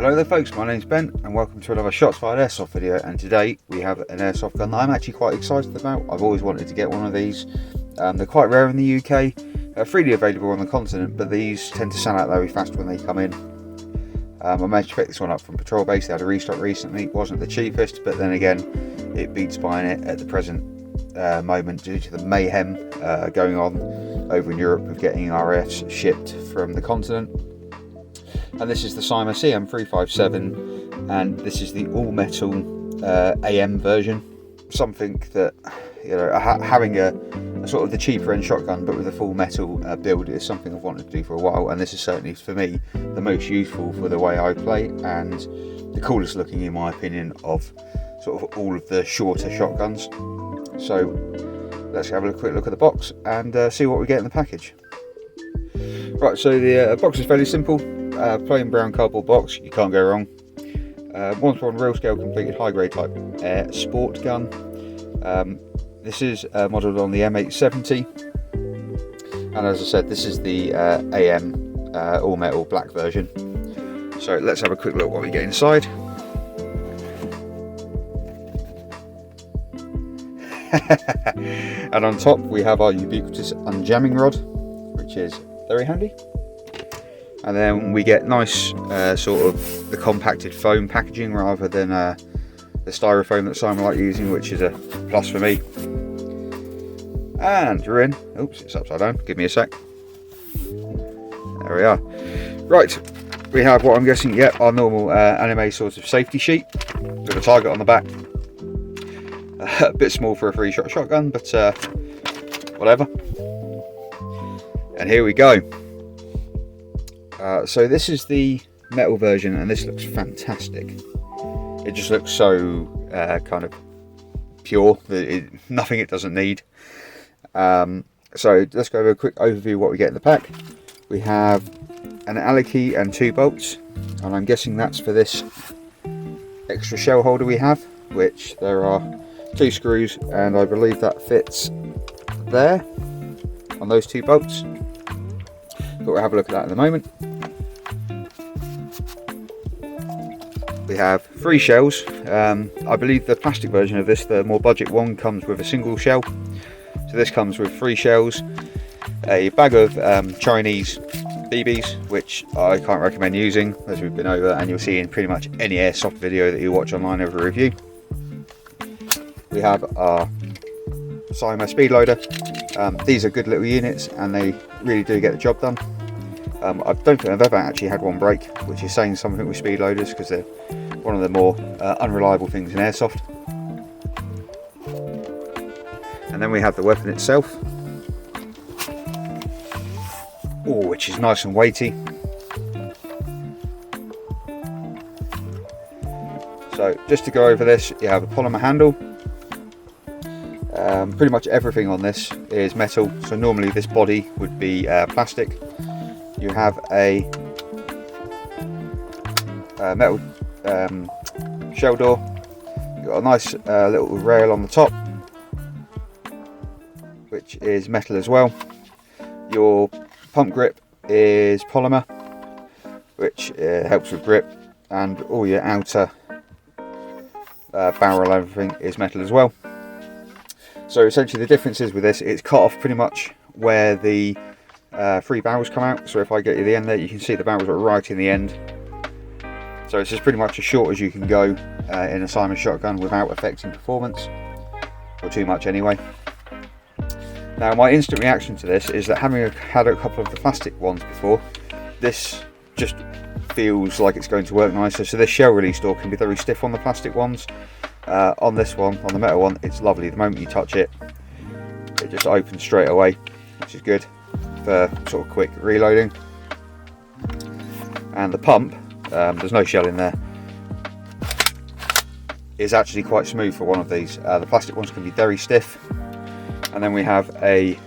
Hello there folks, my name's Ben and welcome to another Shots Fired Airsoft video, and today we have an airsoft gun that I'm actually quite excited about. I've always wanted to get one of these. They're quite rare in the UK, freely available on the continent, but these tend to sell out very fast when they come in. I managed to pick this one up from Patrol Base. They had a restock recently. It wasn't the cheapest, but then again it beats buying it at the present moment due to the mayhem going on over in Europe of getting RFs shipped from the continent. And this is the Cyma CM.357, and this is the all metal AM version. Something that, you know, having a sort of the cheaper end shotgun but with a full metal build is something I've wanted to do for a while, and this is certainly for me the most useful for the way I play and the coolest looking in my opinion of sort of all of the shorter shotguns. So let's have a quick look at the box and see what we get in the package. Right, so the box is fairly simple. Plain brown cardboard box, you can't go wrong. 1:1 real scale completed high grade type air sport gun. This is modelled on the M870, and as I said, this is the AM all metal black version. So let's have a quick look what we get inside. And on top we have our ubiquitous unjamming rod, which is very handy. And then we get nice sort of the compacted foam packaging rather than the styrofoam that Cyma like using, which is a plus for me. And you're in. Oops, it's upside down. Give me a sec. There we are. Right, we have what I'm guessing, our normal anime sort of safety sheet with a target on the back. A bit small for a 3-shot shotgun, but whatever. And here we go. So this is the metal version, and this looks fantastic. It just looks so kind of pure, nothing it doesn't need. So let's go over a quick overview of what we get in the pack. We have an Allen and 2 bolts, and I'm guessing that's for this extra shell holder we have, which there are 2 screws, and I believe that fits there on those 2 bolts. But we'll have a look at that in a moment. We have 3 shells. I believe the plastic version of this, the more budget one, comes with a single shell. So this comes with 3 shells, a bag of Chinese BBs, which I can't recommend using, as we've been over, and you'll see in pretty much any airsoft video that you watch online over a review. We have our Cyma speed loader. These are good little units, and they really do get the job done. I don't think I've ever actually had one break, which is saying something with speed loaders, because they're one of the more unreliable things in airsoft. And then we have the weapon itself, which is nice and weighty. So just to go over this, you have a polymer handle. Pretty much everything on this is metal, so normally this body would be plastic. You have a metal shell door. You've got a nice little rail on the top, which is metal as well. Your pump grip is polymer, which helps with grip, and all your outer barrel and everything is metal as well. So essentially the difference is with this, it's cut off pretty much where the 3 barrels come out. So if I get you the end there, you can see the barrels are right in the end. So it's just pretty much as short as you can go in a Cyma shotgun without affecting performance, or too much anyway. Now my instant reaction to this is that, having had a couple of the plastic ones before, this just feels like it's going to work nicer. So this shell release door can be very stiff on the plastic ones. On this one, on the metal one, it's lovely. The moment you touch it, it just opens straight away, which is good for sort of quick reloading. And the pump, there's no shell in there, is actually quite smooth for one of these. The plastic ones can be very stiff. And then we have a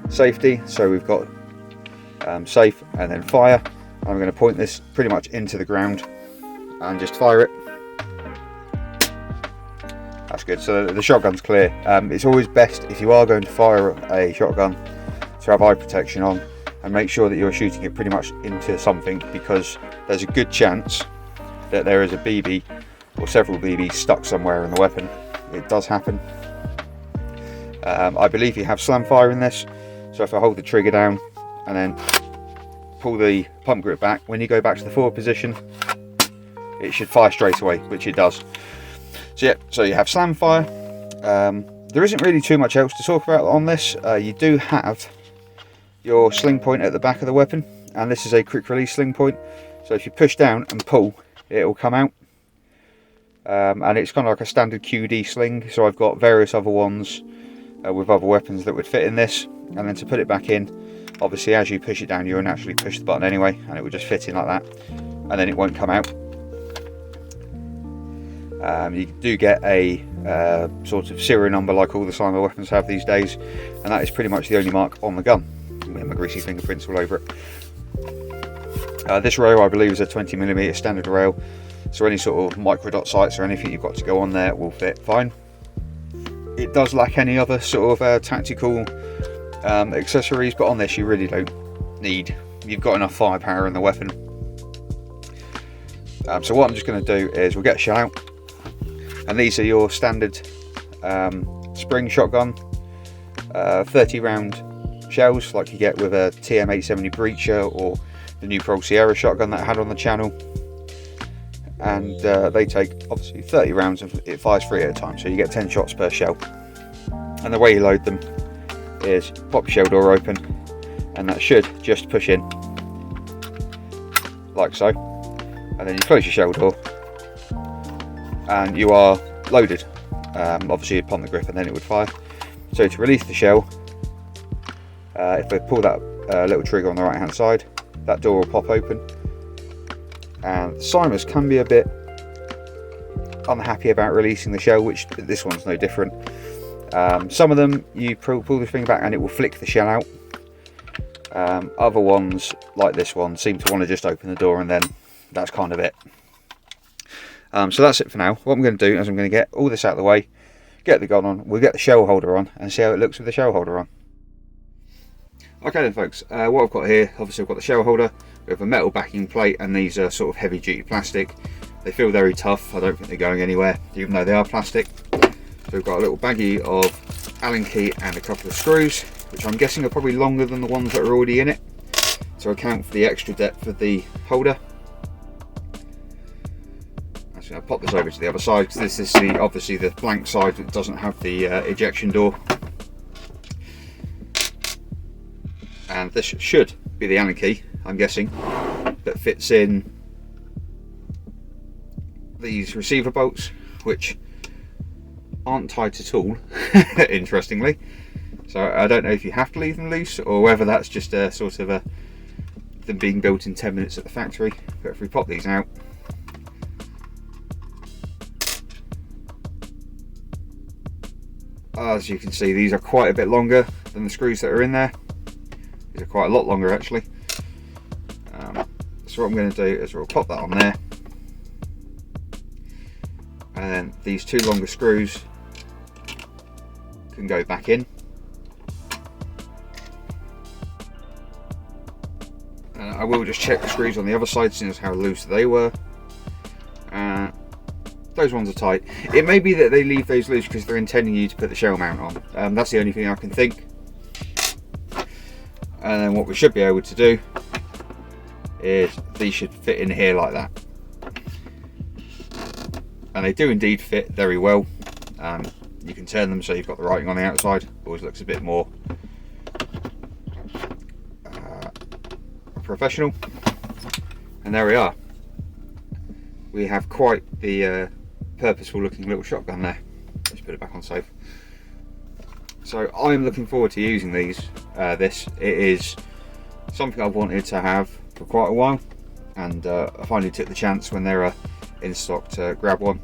safety, so we've got safe and then fire. I'm going to point this pretty much into the ground and just fire it. That's good. So the shotgun's clear. It's always best, if you are going to fire a shotgun, to have eye protection on and make sure that you're shooting it pretty much into something, because there's a good chance that there is a BB or several BBs stuck somewhere in the weapon. It does happen. I believe you have slam fire in this, so if I hold the trigger down and then pull the pump grip back, when you go back to the forward position, it should fire straight away, which it does. So yeah, so you have slam fire. There isn't really too much else to talk about on this. You do have your sling point at the back of the weapon, and this is a quick release sling point, so if you push down and pull, it will come out. And it's kind of like a standard QD sling, so I've got various other ones with other weapons that would fit in this. And then to put it back in, obviously as you push it down, you'll naturally push the button anyway, and it will just fit in like that, and then it won't come out. You do get a sort of serial number like all the Cyma weapons have these days, and that is pretty much the only mark on the gun, with my greasy fingerprints all over it. This rail, I believe, is a 20mm standard rail, so any sort of micro dot sights or anything you've got to go on there will fit fine. It does lack any other sort of tactical accessories, but on this you really don't need. You've got enough firepower in the weapon. So what I'm just going to do is we'll get a shell out, and these are your standard spring shotgun 30 round shells like you get with a TM.357 breacher or the new Pro Sierra shotgun that I had on the channel, and they take obviously 30 rounds and it fires 3 at a time, so you get 10 shots per shell. And the way you load them is pop your shell door open, and that should just push in like so, and then you close your shell door and you are loaded. Obviously you'd pump the grip and then it would fire. So to release the shell, if I pull that little trigger on the right hand side, that door will pop open. And Cymas can be a bit unhappy about releasing the shell, which this one's no different. Some of them you pull the thing back and it will flick the shell out. Other ones, like this one, seem to want to just open the door, and then that's kind of it. So that's it for now. What I'm going to do is I'm going to get all this out of the way, get the gun on, we'll get the shell holder on and see how it looks with the shell holder on. Okay then folks, what I've got here, obviously I've got the shell holder with a metal backing plate, and these are sort of heavy duty plastic. They feel very tough. I don't think they're going anywhere, even though they are plastic. So we've got a little baggie of Allen key and a couple of screws, which I'm guessing are probably longer than the ones that are already in it, to account for the extra depth of the holder. Actually, I'll pop this over to the other side, because this is obviously the blank side that doesn't have the ejection door. And this should be the Allen key, I'm guessing, that fits in these receiver bolts, which aren't tight at all, interestingly. So I don't know if you have to leave them loose, or whether that's just a sort of them being built in 10 minutes at the factory. But if we pop these out, as you can see, these are quite a bit longer than the screws that are in there. These are quite a lot longer actually. So what I'm going to do is we'll pop that on there, and then these two longer screws can go back in. I will just check the screws on the other side, seeing as how loose they were. Those ones are tight. It may be that they leave those loose because they're intending you to put the shell mount on. That's the only thing I can think. And then what we should be able to do is these should fit in here like that. And they do indeed fit very well. You can turn them so you've got the writing on the outside. Always looks a bit more professional. And there we are. We have quite the purposeful looking little shotgun there. Let's put it back on safe. So I'm looking forward to using these. It is something I've wanted to have for quite a while, and I finally took the chance when they're in stock to grab one.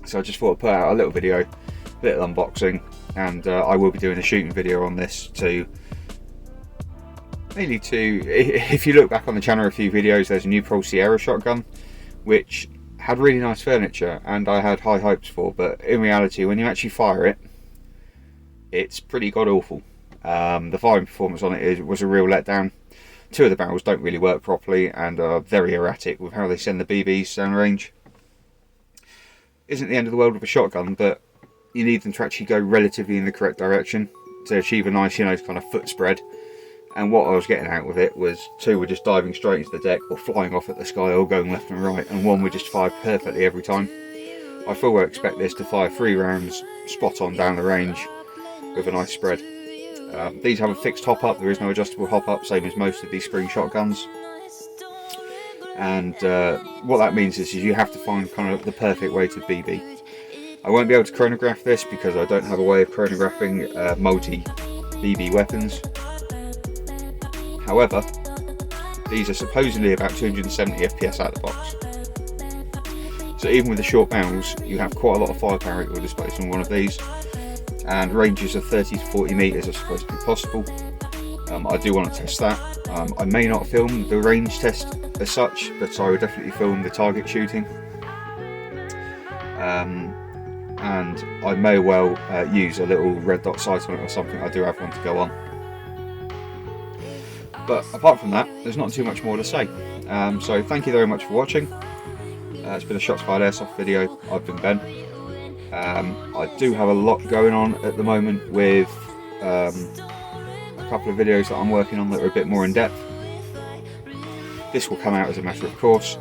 So I just thought I'd put out a little video, a bit of unboxing, and I will be doing a shooting video on this too. Mainly if you look back on the channel a few videos, there's a new Pro Sierra shotgun which had really nice furniture and I had high hopes for, but in reality when you actually fire it, it's pretty god awful. The firing performance on it was a real letdown. Two of the barrels don't really work properly and are very erratic with how they send the BBs down range. Isn't the end of the world with a shotgun, but you need them to actually go relatively in the correct direction to achieve a nice, kind of foot spread. And what I was getting out with it was two were just diving straight into the deck or flying off at the sky or going left and right, and one would just fire perfectly every time. I full well expect this to fire 3 rounds spot on down the range with a nice spread. These have a fixed hop up, there is no adjustable hop up, same as most of these spring shotguns. And what that means is you have to find kind of the perfect way to BB. I won't be able to chronograph this because I don't have a way of chronographing multi-BB weapons. However, these are supposedly about 270 FPS out of the box. So even with the short barrels, you have quite a lot of firepower at your disposal on one of these, and ranges of 30 to 40 meters are supposed to be possible. I do want to test that. I may not film the range test as such, but I would definitely film the target shooting. And I may well use a little red dot sight on it or something. I do have one to go on. But apart from that, there's not too much more to say. So thank you very much for watching. It's been a Shots Fired Airsoft video. I've been Ben. I do have a lot going on at the moment with a couple of videos that I'm working on that are a bit more in depth. This will come out as a matter of course.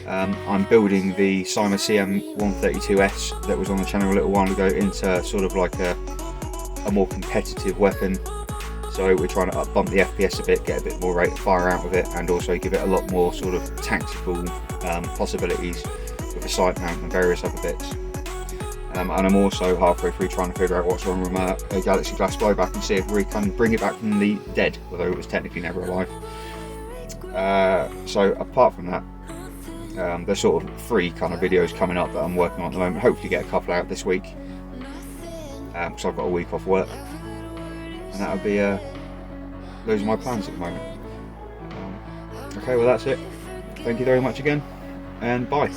I'm building the Cyma CM.357AM that was on the channel a little while ago into sort of like a more competitive weapon. So we're trying to bump the FPS a bit, get a bit more rate of fire out of it, and also give it a lot more sort of tactical possibilities with a sight mount and various other bits. And I'm also halfway through trying to figure out what's wrong with my Galaxy Glass blowback and see if we can bring it back from the dead, although it was technically never alive. So apart from that, there's sort of 3 kind of videos coming up that I'm working on at the moment. Hopefully get a couple out this week, because I've got a week off work, and that'll be those are my plans at the moment. Okay, well that's it. Thank you very much again, and bye.